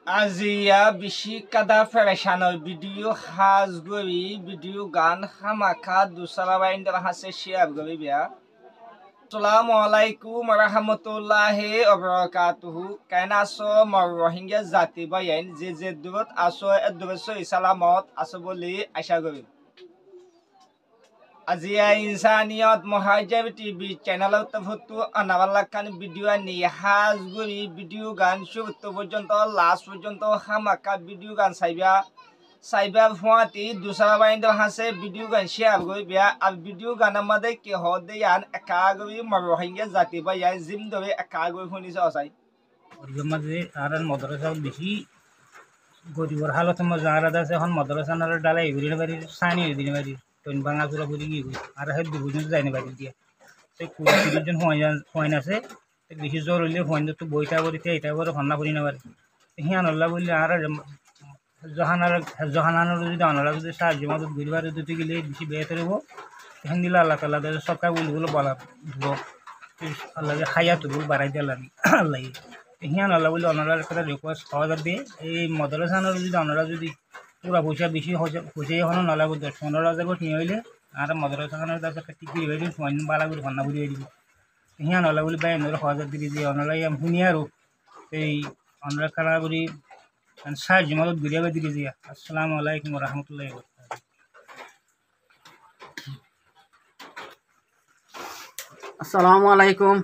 আজিয়া বেশি কাদা ফেরেশানোর ভিডিও হাজ গরি ভিডিও গান হামাখা দুসারা বাইন্দার হাসে শেয়ার গরি বিয়া। আসসালামু আলাইকুম রাহমাতুল্লাহি ওয়া বারাকাতুহু। কায়না আসো মর রোহিঙ্গা জাতি বাইন যে দূরত আসো এদুরসো ইসলামত আসো বলি আশা করি। আজিয়া ইনসানিয়ত মহাজেব টিভি চ্যানেলত ভুতু আনাবালাকান ভিডিও নি হাজ গরি ভিডিও গান শুরু পর্যন্ত লাস্ট পর্যন্ত হামাকা ভিডিও গান সাইবা ফুয়াতি দুসারা বাইন্দর হাসে ভিডিও গান শেয়ার গই বিয়া আর ভিডিও গানের মধ্যে কি হদে ইয়ান একা গই মরোহিঙ্গা জাতি বা ইয়ান জিম ধরে একা গই শুনিছে অসাই মাঝে আর মাদ্রাসা বেশি গরিবর হালত মজা আর আছে এখন মাদ্রাসা আর ডালাই ঘুরির বাড়ির সানি দিন বাড়ি তৈন ভাঙা চুরা ঘুরি গিয়ে আর হেড দুজন যায়নি বাড়ি দিয়া সেই কুড়ি 30 জন হইন আছে বেশি জ্বর হইলে হইন তো বইটা বলিতে এটা করে ভান্না করি না পারে হিয়ান আল্লাহ বললে আর জহানানোর যদি আনারা যদি সাহায্য মদত ঘুরিবার যদি গেলে বেশি বেহতর হবো তখন দিলে আল্লাহ তাল্লাহ সবকা বলগুলো বলা আল্লাহ খাইয়া তো বল বাড়াই দিয়ে আল্লাহ আল্লাহ হিয়ান আল্লাহ বলে অনারার একটা রিকোয়েস্ট খাওয়া যাবে এই মাদ্রাসানোর যদি অনারা যদি পুরা পয়সা বেশি পয়সা এখনও নালাগো 10-15,000 নিয়ে হইলে আর মাদ্রাসাখানোর তার একটা টিকিট হয়ে দিন সময় বালা করে ভান্না ঘুরি হয়ে দিব হিয়ান আল্লাহ বলে বাই অনারা খাওয়া যাবে দিয়ে অনারাই আমি শুনি আরও এই অনারা খানা করি সাহায্য মদত ঘুরিয়ে দিকে দিয়া। আসসালামু আলাইকুম রহমতুল্লাহ। আসসালামু আলাইকুম।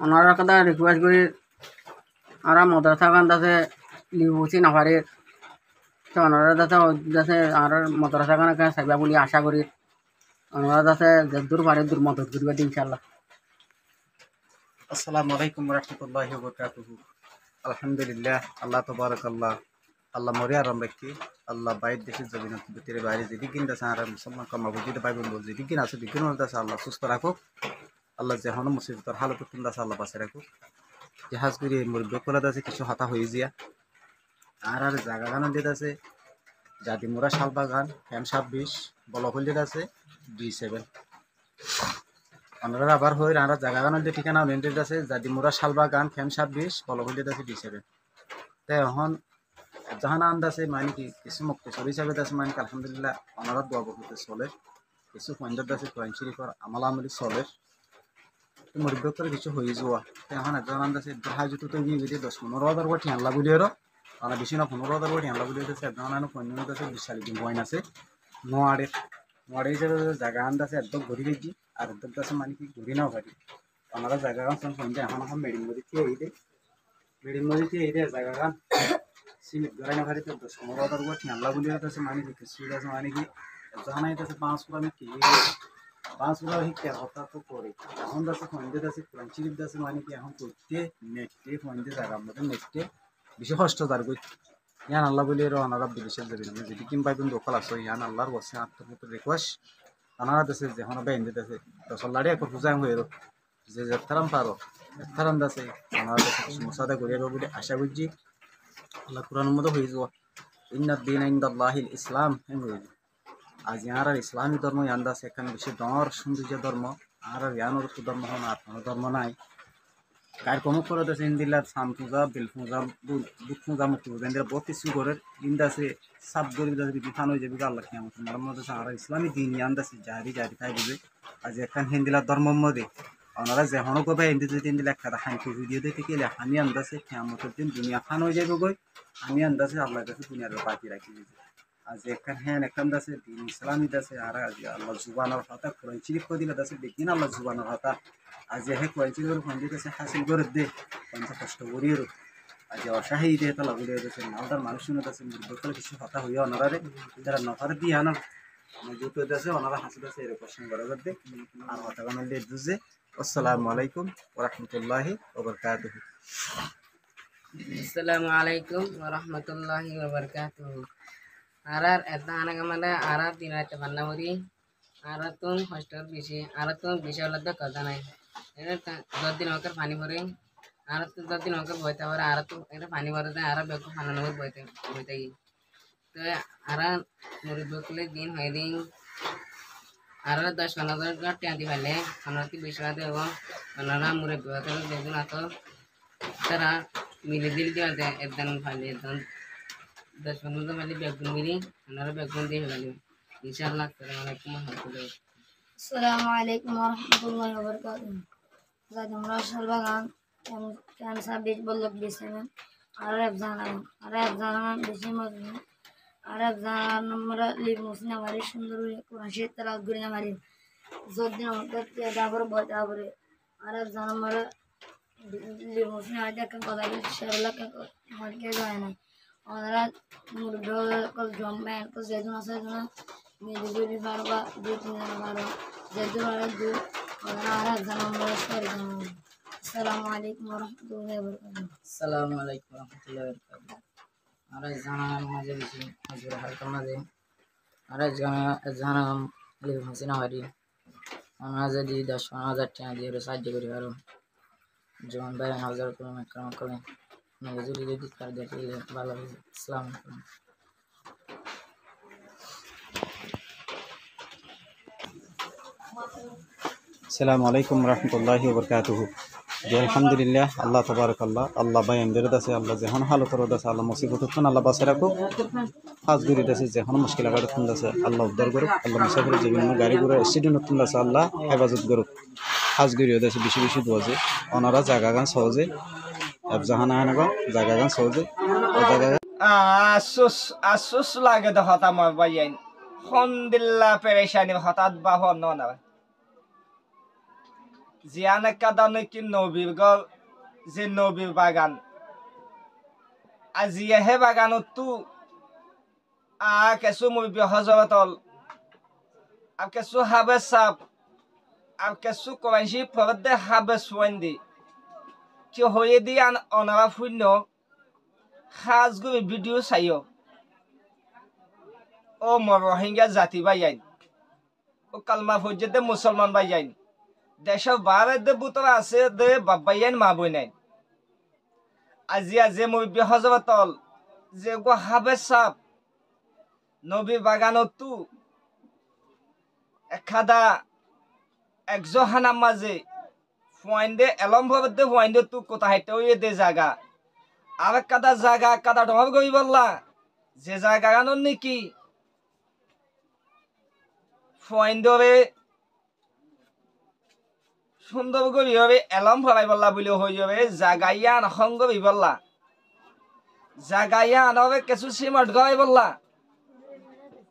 ওনারা কথা রিকোয়েস্ট করি আর মাদ্রাসা গান দাসে লিবুছি নাফারে তো ওনারা দাসে আর মাদ্রাসা গান সাইবা বলি আশা করি ওনারা দাসে দূর পারে দূর মদত করিবা ইনশাআল্লাহ। আসসালামু আলাইকুম রহমতুল্লাহি ওয়া বারাকাতুহু। আলহামদুলিল্লাহ, আল্লাহ তাবারাকাল্লাহ, আল্লাহ মরিয়া রাম রাখি, আল্লাহ বাইর দেশের জমিন ভিতরে বাইরে যেদিকিন আছে আর মুসলমান কমা বুঝিতে পাইবেন বল যেদিকিন আছে দিকিন আছে আল্লাহ সুস্থ রাখুক, আল্লাহ যেহন মুসিবতর হালত তুন্দা আছে আল্লাহ বাঁচে রাখুক। জাহাজ করে মুরব্বী কলা আছে কিছু হাতা হয়ে যা আর জাগা গান দিতে আছে জাদিমুরা শালবাগান ফ্যাম 26 বলহল্লিত আছে D7 ওনারা আবার হয়ে আর জাগা গান দিয়ে ঠিকানা অনেক আছে জাদিমুরা শালবাগান ফ্যাম 26 বলহল্লিত আছে D7 তাই এখন জাহানা আন্দাজে মানে কি কিছু মুক্তেশ্বর হিসাবে আছে মানে আলহামদুলিল্লাহ ওনারা দোয়া বহুতে চলে কিছু পঞ্জাব আছে কোরআন শরীফর আমলা আমলি চলে মুরব্বী করে কিছু হয়ে যাওয়া এখন একজন আন্দাজে দেখা যেত তো গিয়ে 10-15,000 কোটি আনলা বলি আরো আর বেশি না 15,000 কোটি আনলা বলি আছে একজন আনো পঞ্জাব আছে 20 দিন পয়েন্ট আছে নোয়াড়ে হিসাবে জায়গা আন্দাজে একদম ঘুরি দেখি আর একদম আছে মানে কি ঘুরি নাও পারি ওনারা জায়গা গান পঞ্চায়েত এখন মেডিং মধ্যে এই দে জায়গা গান সিমেন্ট গড়াই না ভারিতে 10-15,000 কোটি আনলা বলি আছে মানে কি কিছু আছে মানে কি জানাই আছে 5 পুরা আমি কি 5 পুরা হিকে হতা তো করে এখন দাসে পঞ্চায়েত আছে কোরআন শরীফ দাসে মানে কি এখন করতে নেটে পঞ্চায়েত জায়গা মধ্যে নেটে বেশি কষ্ট দার কই ইয়ান আল্লাহ বলি আর ওনারা বিদেশের যাবেন আমি যদি কিম পাইবেন দোকাল আসো ইয়ান আল্লাহর বসে আত্মপত্র রিকোয়েস্ট ওনারা দেশে যখন বেঁধে দেশে দশলাড়ি এক পূজা হয়ে যে যেতারাম পারো এতারাম দাসে ওনারা দেশে মুসাদা করিয়া বলে আশা করছি আল্লাহ কোরআনের মধ্যে হয়ে যাওয়া ইন্নাদ দিন ইনদাল্লাহিল ইসলাম হয়ে আজ ইয়ার আর ইসলামী ধর্ম ইয়ান দাসে এখানে বেশি ডর সৌন্দর্য ধর্ম আর ইয়ানোর ধর্ম হন আর কোনো ধর্ম নাই কার কম করে দেশে ইন্দিল্লা সাম পূজা বেল পূজা বুক পূজা মুক্তি পূজা ইন্দিরা বহুত কিছু করে ইন্দাসে সাব গরিব দাসে বিফান হয়ে যাবে আল্লাহ কি আমার মার মধ্যে আর ইসলামী দিন ইয়ান দাসে জাহারি তাই বুঝে আজ এখান হিন্দিলা ধর্মের মধ্যে ওনারা যেহনো কবে হিন্দি যদি ইন্দিলা একটা হাঁটি ভিডিও দিতে গেলে আমি আন্দাজে কেমতের দিন দুনিয়া খান হয়ে যাবে গই আমি আন্দাজে আল্লাহর কাছে দুনিয়ার বাকি রাখি দিয়েছি আজ এখান হ্যাঁ এখান দাসে দিন ইসলামী দাসে আর আল্লাহ জুবানোর হতা কোরআন শরীফ দিলে দাসে বেকিন আল্লাহ জুবানোর হতা আজ হে কোরআন শরীফের ফন্দি দাসে হাসিল করে দে পঞ্চাশ কষ্ট করিয়ে আজ অসাহী দিয়ে তো লাগুলে দাসে মালদার মানুষ শুনে দাসে মুরব্বী কিছু হতা হইয়া ওনারে যারা নফারে দিয়ে আনা মজুত দাসে ওনারা হাসি দাসে এরকম কোশ্চেন করে দে আর হতা গান দিয়ে দুজে। আসসালামু আলাইকুম ওয়া রাহমাতুল্লাহি ওয়া বারাকাতুহু। আসসালামু আলাইকুম ওয়া রাহমাতুল্লাহি ওয়া বারাকাতুহু। আর এটা আনাকে মানে আর দিন রাতে বান্না করি আর তো হস্টেল বেশি হলে তো কথা নাই এটা 10 দিন ওকে পানি ভরে আর তো 10 দিন ওকে বইতে পারে আর তো এটা পানি ভরে দেয় আর বেক ফানানো বইতে গিয়ে তো আর মুরব্বী দিন হয়ে দিন আর 10-15,000 টাকা দিয়ে ফেলে আমরা কি বেশি রাতে এবং ওনারা মুরব্বী দেখুন তো তারা মিলি দিল দিওতে একদম ফালি একদম 10-15 ফালি বেগুন মিলি আনারা বেগুন দিয়ে ফেলি ইনশাআল্লাহ। আসসালামু আলাইকুম ওয়া রাহমাতুল্লাহি। আসসালামু আলাইকুম ওয়া রাহমাতুল্লাহি ওয়া বারাকাতুহু। জানি আমরা শালবাগান ক্যান্সার বীজ বলক দিছেন আর জানান বেশি মজা আর জানান আমরা লিভ মুসনা মারি সুন্দর কোরআন শরীফ তেলাওয়াত করি না মারি যদিন আমাদের দাবর বটা করে আর জানান আমরা লিভ মুসনা আইদা কে কথা বলি শালা কে মারকে যায় না ওরা মুরগো কল জম্মেন তো যেদিন আছে না মেদিগুলি বারবা দুই তিন বারো যেদিন আর দু আর জানান আমরা সরি আসসালামু আলাইকুম ওয়া রাহমাতুল্লাহি ওয়া বারাকাতুহু। আসসালামু আলাইকুম ওয়া রাহমাতুল্লাহি ওয়া বারাকাতুহু। আর জানান মাঝে বেশি হাজির হালকা মাঝে আর জানান লিভ মুসনা মারি আমরা যদি 10,000 টাকা দিয়ে সাহায্য করি পারো জীবন ভাই 1000 করে কাম করে নজরুল যদি কার দেখে ভালো হবে। আসসালামু আলাইকুম। আসসালামু আলাইকুম রহমতুল্লাহি ওবরকাতুহু। জি আলহামদুলিল্লাহ আল্লাহ তবারকাল্লাহ আল্লাহ ভাই এমদের আছে আল্লাহ যেখন হালতর আছে আল্লাহ মুসিবত আল্লাহ বাঁচে রাখুক। হাজ গুড়ি আছে যেখন মুশকিল আগার আছে আল্লাহ উদ্ধার করুক। আল্লাহ মুসাফির বিভিন্ন গাড়ি ঘোড়া এক্সিডেন্ট আছে আল্লাহ হেফাজত করুক। হাজ গুড়ি আছে বেশি বেশি দোয়াজে ওনারা জায়গা গান সহজে জাহানা আনাগো জায়গা গান সহজে ও জায়গা আসুস লাগে তো হতাম বাইয়াইন হন্দিল্লা পেরেশানি হঠাৎ বা হন না জিয়ান কাদানো কি নবীর গল যে নবীর বাগান আজি হে বাগানত তু কেসু মুবি হজরতল আর কেসু হাবে সাপ আর কেসু কোয়াইশি ফরদে হাবে সুয়েন্দি কি হয়ে দি আন অনারা শূন্য সাজগুবি ভিডিও চাইও ও মর রোহিঙ্গা জাতি বাইয়াইন ও কালমা ফৌজে মুসলমান বাইয়াইন দেশের বারে দে বুতরা আছে দে বাবাইয়ান মা বই নাই আজি আজি মুবি হজরতল যে গো হাবে সাপ নবী বাগানত তু এখাদা একজহানা মাঝে ফুয়াইন্দে এলম ভবদে ফুয়াইন্দে তু কোথা হাইতে ওই দে জায়গা আর কাদা জায়গা কাদা ডর গই বললা যে জায়গা গানোর নাকি ফুয়াইন্দরে সুন্দর করি হবে এলম ভরাই বললা বলে হয়ে যাবে জাগাইয়া নসঙ্গ বললা জাগাইয়া আনবে কিছু সিমট গাই বললা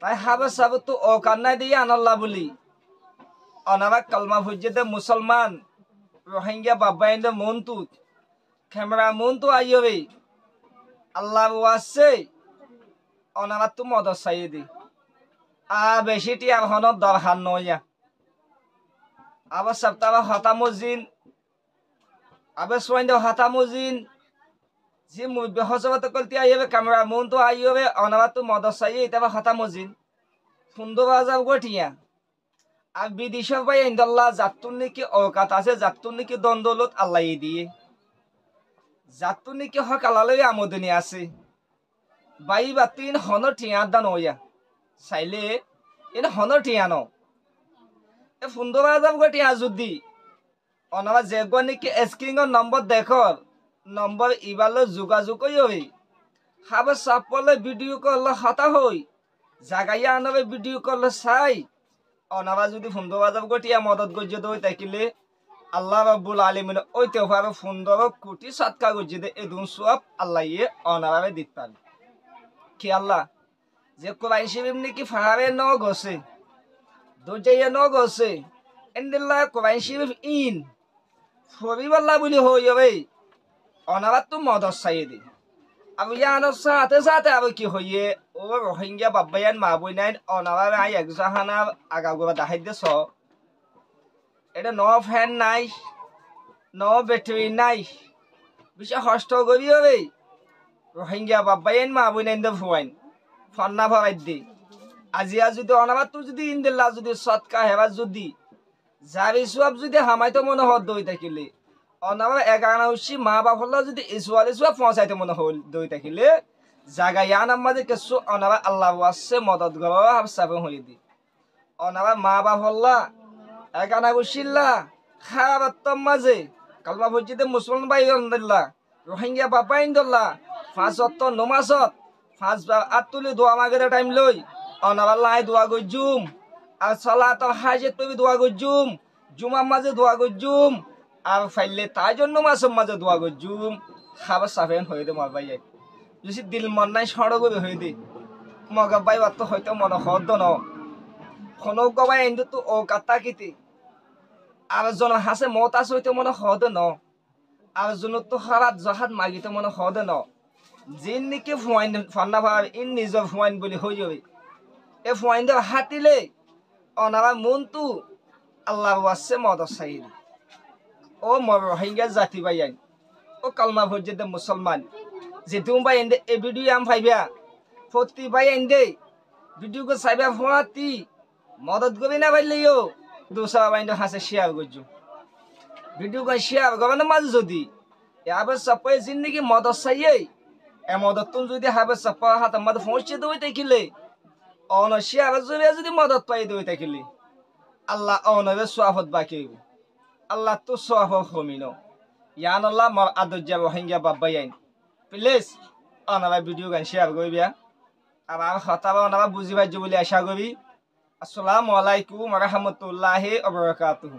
তাই হাবে সাবে তো অকান্নাই দিয়ে আনল্লা বলি অনারা কালমা ভুজে মুসলমান রোহিঙ্গা বাবাইন্দে মন তুত ক্যামেরা মন তো আইবে আল্লাহ আছে অনারা তো মদত চাই দি বেশি টিয়া হনত দরকার নয়া আবার সপ্তাহ হতামুজিন আবার সোয়াইন্দ হতামুজিন যে মুবি হজরত কলতি আইবে ক্যামেরা মন তো আইবে অনারা তো মদত চাই এটা হতামুজিন সুন্দর বাজার গঠিয়া আর বিদেশের ভাই ইন্দল্লাহ যাত্তুর নাকি অকাত আছে যাত্তুর নাকি দ্বন্দ্বলত আল্লাহ দিয়ে যাত্তুর নাকি হকালালয় আমদনি আছে বাই বাতিন হন ঠিয়া দান হইয়া চাইলে এন হন ঠিয়া ন এ সুন্দর বাজার গঠিয়া যদি অনাবা যে নাকি স্ক্রিনের নম্বর দেখর নম্বর ইবালো যোগাযোগ হই হাবে সাপলে ভিডিও করলে হতা হই জাগাইয়া আনবে ভিডিও করলে চাই অনাবা যদি সুন্দর বাজার গটিয়া মদত গজ্জে দই থাকিলে আল্লাহ রাব্বুল আলামিন ওই তেভাবে সুন্দর কোটি সৎকা গজ্জে দে এই দুন সব আল্লাহ ইয়ে অনাবে দিতে পারে কি আল্লাহ যে কোরআন শরীফ নাকি ফাহারে ন গছে দোজাইয়া ন গছে ইনদিল্লাহ কোরআন শরীফ ইন ফরিবাল্লাহ বলি হই যাবে অনাবা তো মদত চাই দি আবু ইয়ানোর সাথে সাথে আবার কি হইয়ে ও রোহিঙ্গা বাবাইয়ান মা বই নাই অনাবা আই একজাহানা আগাগোবা দাহাই দেছ এটা ন ফ্যান নাই ন ব্যাটারি নাই বিশেষ কষ্ট করি হবে রোহিঙ্গা বাবাইয়ান মা বই নাই ফুয়াইন ফন্না ভরাই দি আজিয়া যদি অনাবা তো যদি ইন্দিল্লা যদি সৎকা হেবা যদি যাবি সব যদি হামাইতো মনে হত দই থাকিলে অনাবা এগানা উঠছি মা বাপল্লা যদি ইসুয়ালি সব পৌঁছাইতে মনে হল দই থাকিলে জাগা ইয়ান আমাদের কিছু অনাবা আল্লাহ আছে মদত গবা হাবসাবে হয়ে দি অনাবা মা বাপল্লা এগানা উঠছিল্লা খারাপ মাঝে কালমা ভজিতে মুসলমান ভাই আলহামদুলিল্লাহ রোহিঙ্গা বাবা ইন্দোল্লা 5 অক্ট নমাজত 5 আতুলি দোয়া মাগের টাইম লই অনাবাল্লাহ দোয়া গজুম আর সালাত হাজত তুমি দোয়া গজুম জুমার মাঝে দোয়া গজুম আর ফাইলে তাই জন্য মাসের মাঝে দোয়া গজুম খাবার সাফেন হয়ে দে মর ভাই যদি দিল মন নাই সড়ক হয়ে দে মগা ভাই অত হয়তো মনে হদ ন কোনো গবাই এন্ড তো ও কাতা কিতে আর জন হাসে মত আছে হইতে মনে হদ ন আর জন তো হারাত জাহাত মাগিতে মনে হদ ন জিন নিকে ফুয়াইন ফান্না ভাব ইন নিজ ফুয়াইন বলি হই যাবে এ ফুয়াইন দে হাতিলে অনারা মন তু আল্লাহর ওয়াসে মদ সাইদ ও মর রোহিঙ্গা জাতি ভাই ও কালমা ভোজে মুসলমান যে তুমি ভাই এন্ডে এ ভিডিও আম ভাইবা ফতি ভাই এন্ডে ভিডিও কো সাইবা ফুয়াতি মদত গবি না ভাইলেও দুসা বাইন্ড হাসে শেয়ার গজু ভিডিও কো শেয়ার গবন মাঝ যদি ইয়াবে সপে জিন্দেগি মদত সাইয়ে এ মদত তুম যদি হাবে সপা হাত মদ পৌঁছে দই দেখিলে অন শেয়ার যদি মদত পাই দই দেখিলে আল্লাহ অনবে সোয়াফত বাকি আল্লাহ তো সোয়াফ হমিনো ইয়ান আল্লাহ মর আদজ্জা রোহিঙ্গা বাবাইন প্লিজ অনাবা ভিডিও গান শেয়ার গইবিয়া আবার হতাবা অনাবা বুঝি পাইছো বলে আশা করি আসসালামু আলাইকুম ওয়া রাহমাতুল্লাহি ওয়া বারাকাতুহু।